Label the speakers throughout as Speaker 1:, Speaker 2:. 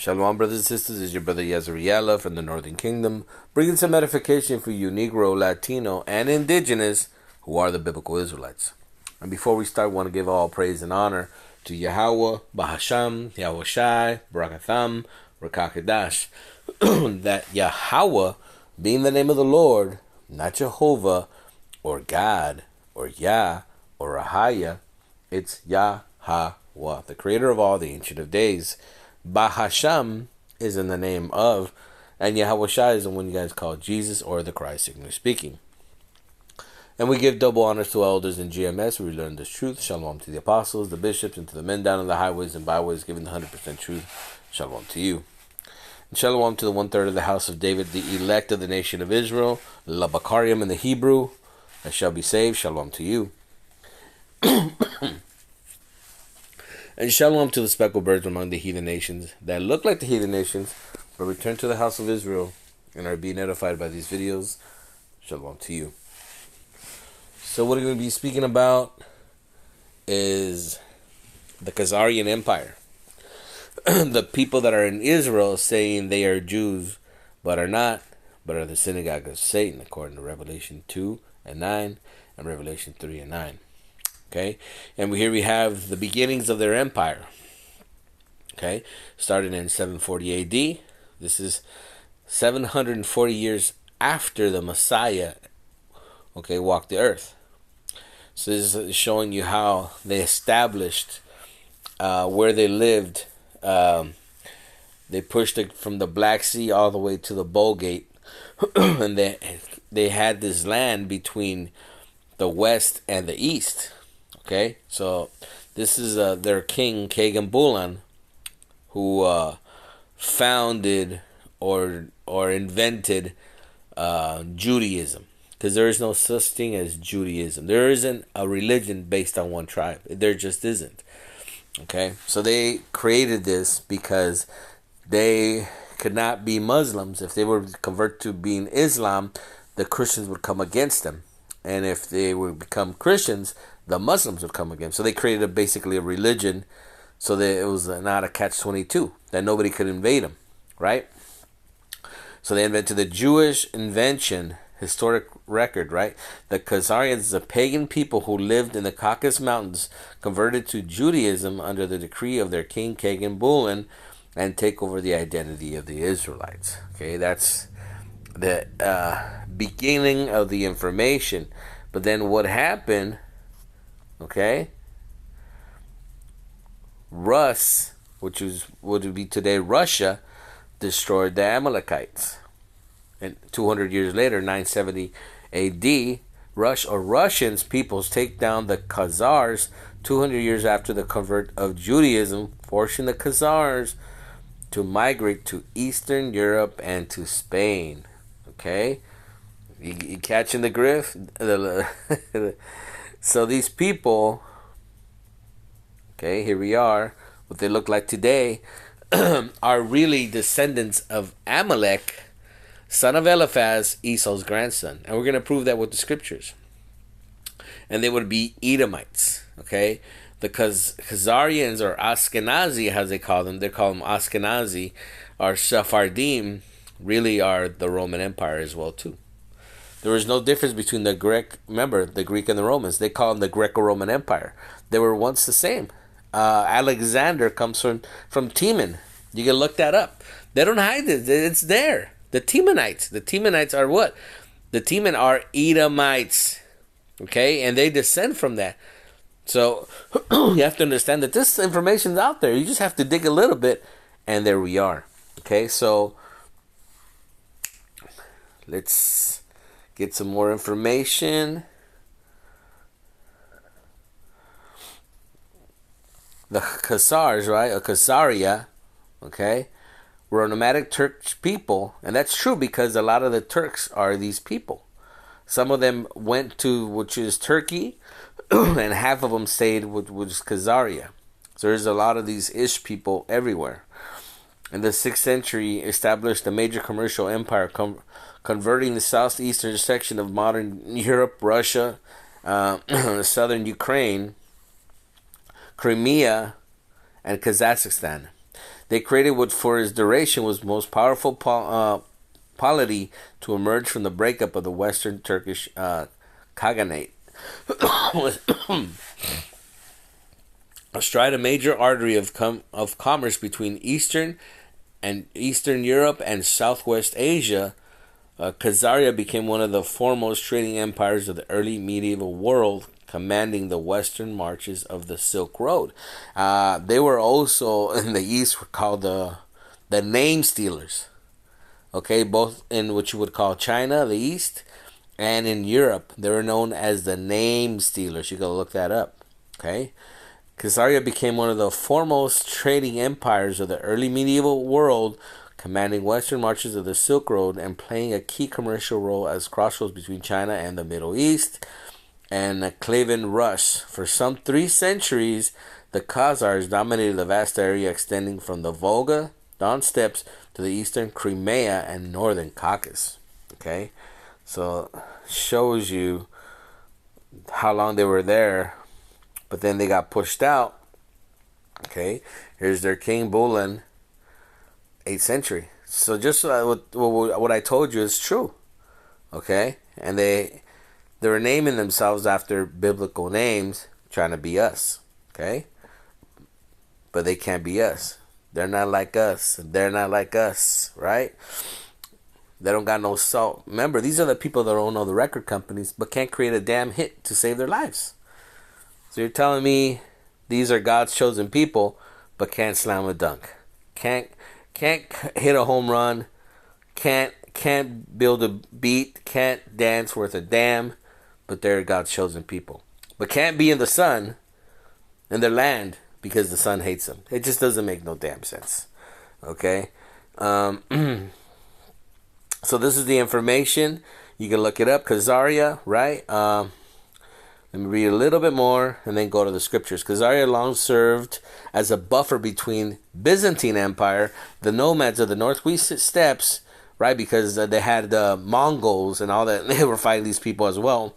Speaker 1: Shalom, brothers and sisters. It's your brother Yazariela from the Northern Kingdom, bringing some edification for you Negro, Latino, and Indigenous who are the biblical Israelites. And before we start, I want to give all praise and honor to Yahweh, Bahasham, Yahweh Shai, Barakatham, Rakakadash. That Yahweh being the name of the Lord, not Jehovah, or God, or Yah, or Ahaya. It's Yahweh, the creator of all, the Ancient of Days. Bahasham is in the name of, and Yahweh Shai is the one you guys call Jesus or the Christ, English speaking. And we give double honors to elders in GMS. We learn this truth. Shalom to the apostles, the bishops, and to the men down on the highways and byways, giving the 100% truth. Shalom to you. And shalom to the 1/3 of the house of David, the elect of the nation of Israel, Labakarium in the Hebrew, that shall be saved. Shalom to you. And shalom to the speckled birds among the heathen nations that look like the heathen nations, but return to the house of Israel and are being edified by these videos. Shalom to you. So what we're going to be speaking about is the Khazarian Empire. The people that are in Israel saying they are Jews, but are not, but are the synagogue of Satan, according to Revelation 2 and 9 and Revelation 3 and 9. Okay, and here we have the beginnings of their empire. Okay, started in 740 AD. This is 740 years after the Messiah, walked the earth. So this is showing you how they established where they lived. They pushed it from the Black Sea all the way to the Vulgate, and they had this land between the west and the east. Okay, so this is their king, Kagan Bulan, who founded or invented Judaism. Because there is no such thing as Judaism. There isn't a religion based on one tribe. There just isn't. Okay, so they created this because they could not be Muslims. If they were to convert to being Islam, the Christians would come against them. And if they would become Christians, the Muslims would come again. So they created basically a religion so that it was not a catch-22, that nobody could invade them, right? So they invented the Jewish invention, historic record, right? The Khazarians, a pagan people who lived in the Caucasus Mountains, converted to Judaism under the decree of their king, Kagan Bulan, and take over the identity of the Israelites. Okay, that's the beginning of the information. But then what happened... Okay, Rus, which would be today Russia, destroyed the Amalekites. And 200 years later, 970 AD, Russians peoples take down the Khazars 200 years after the convert of Judaism, forcing the Khazars to migrate to Eastern Europe and to Spain. Okay, you catching the grift? So these people, okay, here we are, what they look like today, are really descendants of Amalek, son of Eliphaz, Esau's grandson. And we're going to prove that with the scriptures. And they would be Edomites, okay? The Khazarians, or Ashkenazi, as they call them Ashkenazi, or Sephardim, really are the Roman Empire as well, too. There was no difference between the Greek and the Romans. They call them the Greco-Roman Empire. They were once the same. Alexander comes from Teman. You can look that up. They don't hide it. It's there. The Temanites. The Temanites are what? The Teman are Edomites. Okay? And they descend from that. So you have to understand that this information's out there. You just have to dig a little bit. And there we are. Okay? So let's get some more information. The Khazars, right? Or Khazaria, okay, were a nomadic Turkish people. And that's true because a lot of the Turks are these people. Some of them went to, which is Turkey, and half of them stayed, which was Khazaria. So there's a lot of these Ish people everywhere. In the 6th century, established a major commercial empire, converting the southeastern section of modern Europe, Russia, southern Ukraine, Crimea, and Kazakhstan. They created what for its duration was most powerful polity to emerge from the breakup of the Western Turkish Khaganate. Astride a major artery of commerce between Eastern Europe and Southwest Asia, Khazaria became one of the foremost trading empires of the early medieval world, commanding the western marches of the Silk Road. They were also in the East were called the name stealers. Okay, both in what you would call China, the East, and in Europe, they were known as the name stealers. You gotta look that up. Okay, Khazaria became one of the foremost trading empires of the early medieval world, commanding western marches of the Silk Road and playing a key commercial role as crossroads between China and the Middle East and Klavan Rus. For some 3 centuries, the Khazars dominated the vast area extending from the Volga, Don Steppes, to the eastern Crimea and northern Caucasus. Okay, so shows you how long they were there, but then they got pushed out. Okay, here's their king Bulan, 8th century. So just what I told you is true. Okay, and they were naming themselves after biblical names, trying to be us. Okay, but they can't be us. They're not like us. They're not like us, right? They don't got no salt. Remember, these are the people that own all the record companies, but can't create a damn hit to save their lives. So you're telling me these are God's chosen people, but can't slam a dunk, can't hit a home run, can't build a beat, can't dance worth a damn, but they're God's chosen people, but can't be in the sun in their land because the sun hates them. It just doesn't make no damn sense. Okay, so this is the information. You can look it up. Khazaria, right? Let me read a little bit more and then go to the scriptures. Khazaria long served as a buffer between Byzantine Empire, the nomads of the northwest steppes, right? Because they had the Mongols and all that. They were fighting these people as well.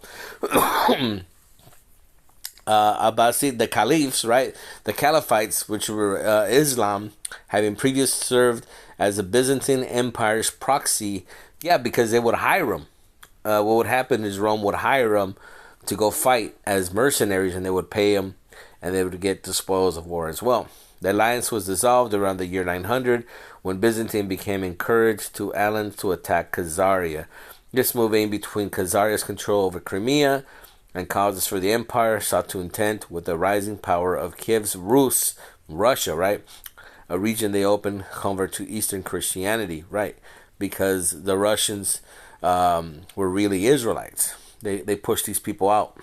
Speaker 1: Abbasid, the caliphs, right? The Caliphites, which were Islam, having previously served as the Byzantine Empire's proxy. Yeah, because they would hire them. What would happen is Rome would hire them to go fight as mercenaries, and they would pay them, and they would get the spoils of war as well. The alliance was dissolved around the year 900 when Byzantine became encouraged to Alan to attack Khazaria. This move aimed between Khazaria's control over Crimea and causes for the empire sought to intend with the rising power of Kiev's Rus, Russia, right? A region they opened convert to Eastern Christianity, right? Because the Russians were really Israelites. They pushed these people out.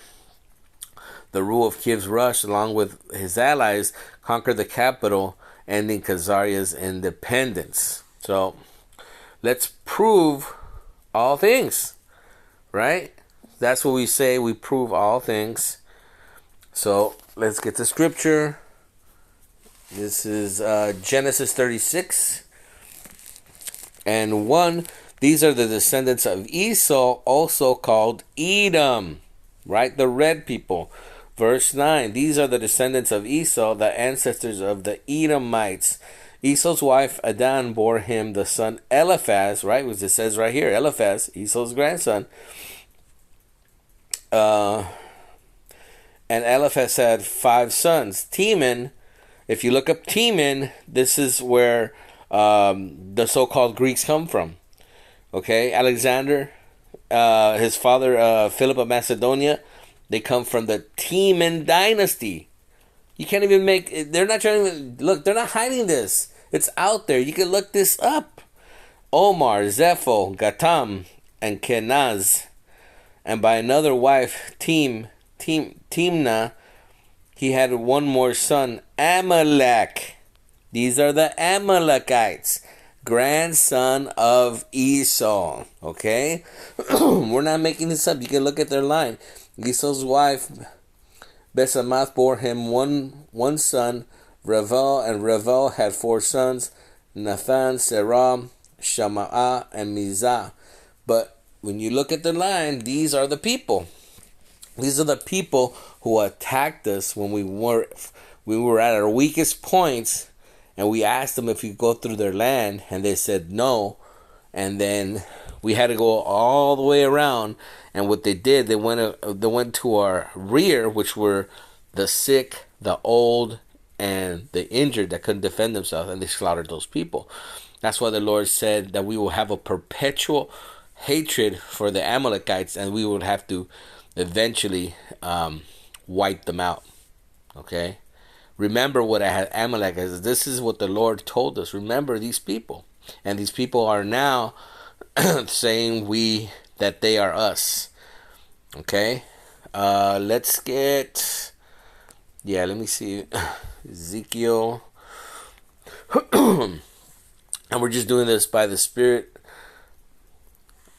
Speaker 1: The rule of Kiev's Rus, along with his allies, conquered the capital, ending Khazaria's independence. So, let's prove all things, right? That's what we say. We prove all things. So, let's get the scripture. This is Genesis 36 and 1. These are the descendants of Esau, also called Edom, right? The red people. Verse 9. These are the descendants of Esau, the ancestors of the Edomites. Esau's wife Adan bore him the son Eliphaz, right? Which it says right here, Eliphaz, Esau's grandson. And Eliphaz had 5 sons. Teman, if you look up Teman, this is where the so-called Greeks come from. Okay, Alexander, his father, Philip of Macedonia, they come from the Teman dynasty. You can't even make, they're not trying to, look, they're not hiding this. It's out there. You can look this up. Omar, Zepho, Gatam, and Kenaz. And by another wife, Timnah, he had one more son, Amalek. These are the Amalekites, grandson of Esau. Okay? We're not making this up. You can look at their line. Esau's wife, Besamath, bore him one son, Revel, and Revel had 4 sons, Nathan, Serah, Shama'ah, and Mizah. But when you look at the line, these are the people. These are the people who attacked us when we were at our weakest points, And we asked them if we could go through their land, and they said no. And then we had to go all the way around. And what they did, they went to our rear, which were the sick, the old, and the injured that couldn't defend themselves, and they slaughtered those people. That's why the Lord said that we will have a perpetual hatred for the Amalekites, and we would have to eventually wipe them out. Okay? Remember what Amalek is. This is what the Lord told us. Remember these people. And these people are now saying that they are us. Okay? Let's get... Yeah, let me see. Ezekiel. And we're just doing this by the Spirit.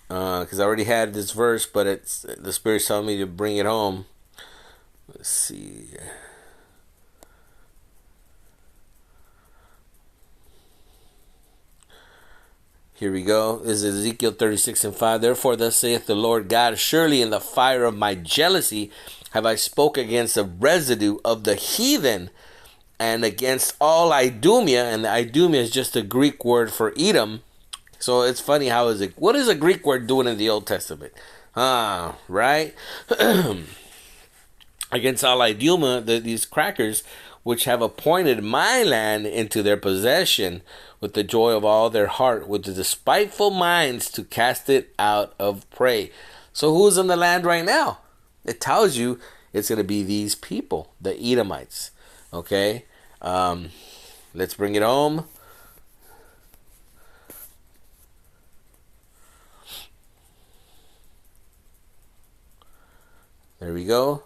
Speaker 1: Because I already had this verse, but the Spirit's telling me to bring it home. Let's see. Here we go. This is Ezekiel 36:5. Therefore, thus saith the Lord God, surely in the fire of my jealousy have I spoke against the residue of the heathen, and against all Idumea. And the Idumea is just a Greek word for Edom. So it's funny what is a Greek word doing in the Old Testament? Right? Against all Idumea, these crackers, which have appointed my land into their possession, with the joy of all their heart, with the despiteful minds to cast it out of prey. So who's in the land right now? It tells you it's going to be these people, the Edomites. Okay? Let's bring it home. There we go.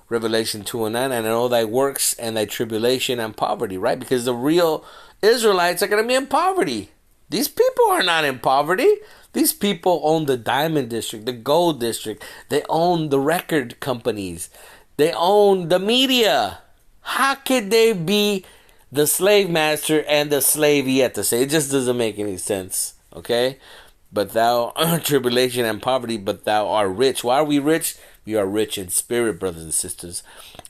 Speaker 1: Revelation 2:9. And I know thy works and thy tribulation and poverty, right? Because the real Israelites are going to be in poverty. These people are not in poverty. These people own the diamond district, the gold district. They own the record companies. They own the media. How could they be the slave master and the slavey at the same? It just doesn't make any sense. Okay? But thou tribulation and poverty, but thou art rich. Why are we rich? We are rich in spirit, brothers and sisters.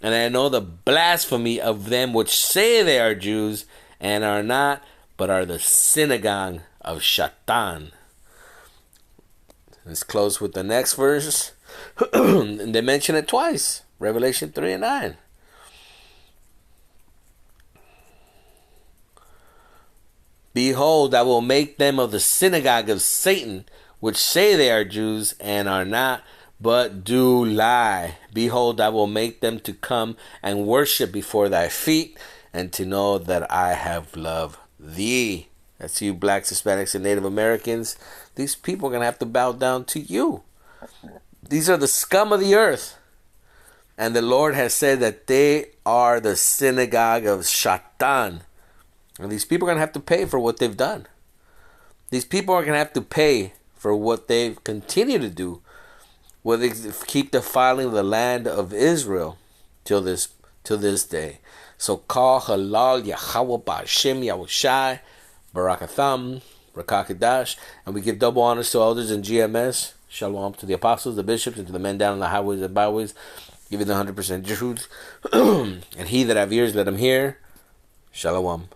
Speaker 1: And I know the blasphemy of them which say they are Jews and are not, but are the synagogue of Satan. Let's close with the next verse. And they mention it twice. Revelation 3:9. Behold, I will make them of the synagogue of Satan, which say they are Jews and are not, but do lie. Behold, I will make them to come and worship before thy feet, and to know that I have loved thee. That's you, blacks, Hispanics, and Native Americans. These people are going to have to bow down to you. These are the scum of the earth. And the Lord has said that they are the synagogue of Satan. And these people are going to have to pay for what they've done. These people are going to have to pay for what they continue to do. Will they keep defiling the land of Israel till this day? So call halal Yahweh Ba'Shem Yahushai Barakatham Rakakadash, and we give double honors to elders in GMS. Shalom to the apostles, the bishops, and to the men down on the highways and byways, giving the 100% truth. And he that have ears, let him hear. Shalom.